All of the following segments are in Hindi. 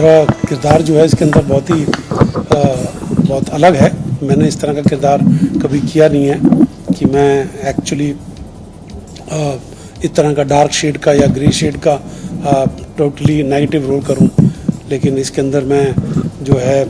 मेरा किरदार जो है इसके अंदर बहुत अलग है। मैंने इस तरह का किरदार कभी किया नहीं है कि मैं एक्चुअली इस तरह का डार्क शेड का या ग्रे शेड का टोटली नेगेटिव रोल करूं। लेकिन इसके अंदर मैं जो है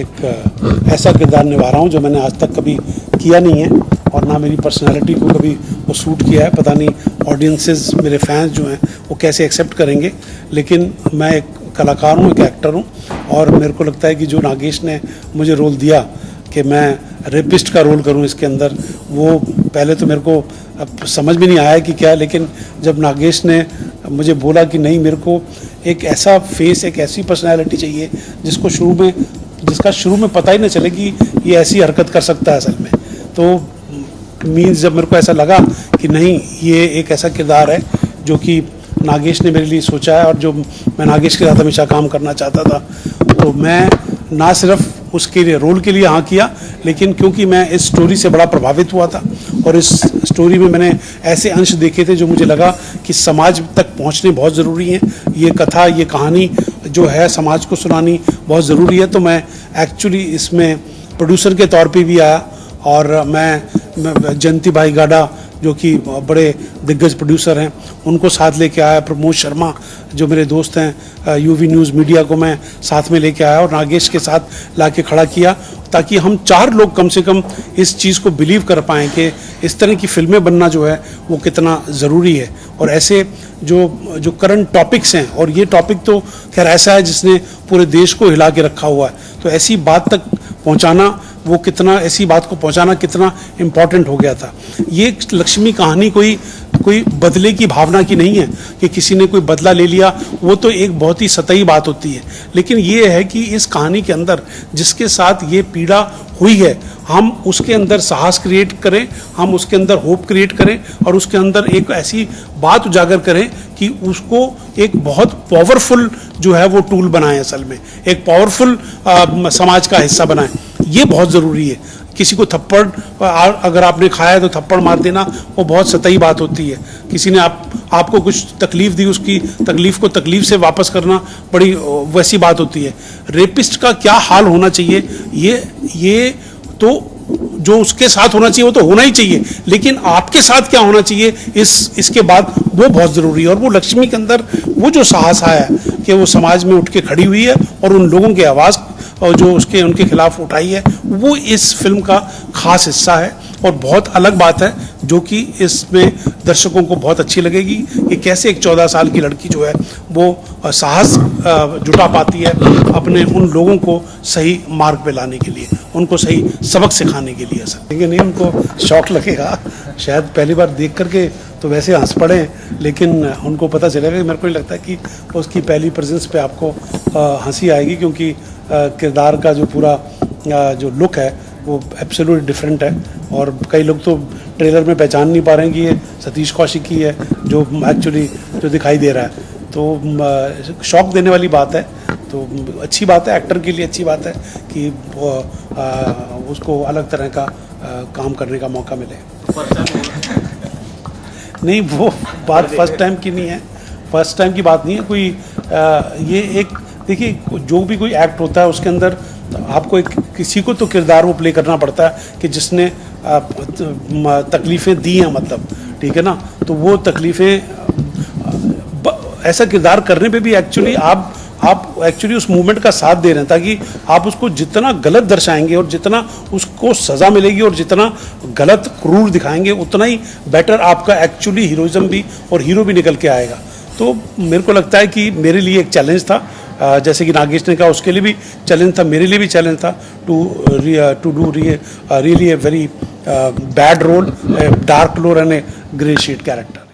एक ऐसा किरदार निभा रहा हूं जो मैंने आज तक कभी किया नहीं है और ना मेरी पर्सनालिटी को कभी वो सूट किया है। पता नहीं ऑडियंसेस, मेरे फैंस जो हैं वो कैसे एक्सेप्ट करेंगे, लेकिन मैं एक कलाकार हूँ, एक एक्टर हूँ और मेरे को लगता है कि जो नागेश ने मुझे रोल दिया कि मैं रेपिस्ट का रोल करूं इसके अंदर, वो पहले तो मेरे को अब समझ में नहीं आया कि क्या है। लेकिन जब नागेश ने मुझे बोला कि नहीं, मेरे को एक ऐसा फेस, एक ऐसी पर्सनैलिटी चाहिए जिसका शुरू में पता ही ना चले कि ये ऐसी हरकत कर सकता है असल में, तो मीन्स जब मेरे को ऐसा लगा कि नहीं, ये एक ऐसा किरदार है जो कि नागेश ने मेरे लिए सोचा है और जो मैं नागेश के साथ हमेशा काम करना चाहता था, तो मैं ना सिर्फ उसके लिए रोल के लिए हाँ किया, लेकिन क्योंकि मैं इस स्टोरी से बड़ा प्रभावित हुआ था और इस स्टोरी में मैंने ऐसे अंश देखे थे जो मुझे लगा कि समाज तक पहुंचने बहुत ज़रूरी हैं। ये कथा, ये कहानी जो है समाज को सुनानी बहुत ज़रूरी है। तो मैं एक्चुअली इसमें प्रोड्यूसर के तौर पे भी आया और मैं जयंती भाई गाडा जो कि बड़े दिग्गज प्रोड्यूसर हैं उनको साथ लेके आया, प्रमोद शर्मा जो मेरे दोस्त हैं, यूवी न्यूज़ मीडिया को मैं साथ में लेके आया और नागेश के साथ लाके खड़ा किया ताकि हम 4 लोग कम से कम इस चीज़ को बिलीव कर पाएँ कि इस तरह की फिल्में बनना जो है वो कितना ज़रूरी है। और ऐसे जो करंट टॉपिक्स हैं, और ये टॉपिक तो खैर ऐसा है जिसने पूरे देश को हिला के रखा हुआ है, तो ऐसी बात तक पहुंचाना, वो कितना, ऐसी बात को पहुंचाना कितना इम्पॉर्टेंट हो गया था। ये लक्ष्मी कहानी कोई बदले की भावना की नहीं है कि किसी ने कोई बदला ले लिया, वो तो एक बहुत ही सतही बात होती है। लेकिन ये है कि इस कहानी के अंदर जिसके साथ ये पीड़ा हुई है, हम उसके अंदर साहस क्रिएट करें, हम उसके अंदर होप क्रिएट करें और उसके अंदर एक ऐसी बात उजागर करें कि उसको एक बहुत पावरफुल जो है वो टूल बनाएं, असल में एक पावरफुल समाज का हिस्सा बनाएं। ये बहुत ज़रूरी है। किसी को थप्पड़ अगर आपने खाया है तो थप्पड़ मार देना वो बहुत सतही बात होती है। किसी ने आपको कुछ तकलीफ़ दी, उसकी तकलीफ़ को तकलीफ़ से वापस करना बड़ी वैसी बात होती है। रेपिस्ट का क्या हाल होना चाहिए, ये तो जो उसके साथ होना चाहिए वो तो होना ही चाहिए, लेकिन आपके साथ क्या होना चाहिए इसके बाद वो बहुत ज़रूरी है। और वो लक्ष्मी के अंदर वो जो साहस आया है कि वो समाज में उठ के खड़ी हुई है और उन लोगों की आवाज़ और जो उनके खिलाफ उठाई है, वो इस फिल्म का खास हिस्सा है और बहुत अलग बात है जो कि इसमें दर्शकों को बहुत अच्छी लगेगी कि कैसे एक 14 साल की लड़की जो है वो साहस जुटा पाती है अपने उन लोगों को सही मार्ग पे लाने के लिए, उनको सही सबक सिखाने के लिए। सर लेकिन नहीं, उनको शौक लगेगा शायद पहली बार देख करके तो वैसे हंस पड़े, लेकिन उनको पता चलेगा। मेरे को नहीं लगता कि उसकी पहली प्रेजेंस पे आपको हंसी आएगी, क्योंकि किरदार का जो पूरा जो लुक है वो एब्सोल्यूटली डिफरेंट है और कई लोग तो ट्रेलर में पहचान नहीं पा रहे हैं कि ये सतीश कौशिक ही है जो एक्चुअली जो दिखाई दे रहा है। तो शौक देने वाली बात है, तो अच्छी बात है, एक्टर के लिए अच्छी बात है कि उसको अलग तरह का काम करने का मौका मिले। नहीं, वो बात फर्स्ट टाइम की नहीं है, फर्स्ट टाइम की बात नहीं है कोई। ये एक देखिए, जो भी कोई एक्ट होता है उसके अंदर आपको किसी को तो किरदार वो प्ले करना पड़ता है कि जिसने तकलीफ़ें दी हैं, मतलब ठीक है ना। तो वो तकलीफ़ें ऐसा किरदार करने पे भी एक्चुअली आप एक्चुअली उस मूवमेंट का साथ दे रहे हैं, ताकि आप उसको जितना गलत दर्शाएंगे और जितना उसको सज़ा मिलेगी और जितना गलत क्रूर दिखाएंगे उतना ही बेटर आपका एक्चुअली हीरोइज्म भी और हीरो भी निकल के आएगा। तो मेरे को लगता है कि मेरे लिए एक चैलेंज था, जैसे कि नागेश ने कहा उसके लिए भी चैलेंज था, मेरे लिए भी चैलेंज था to do really a very bad role, dark role and a grey shade character.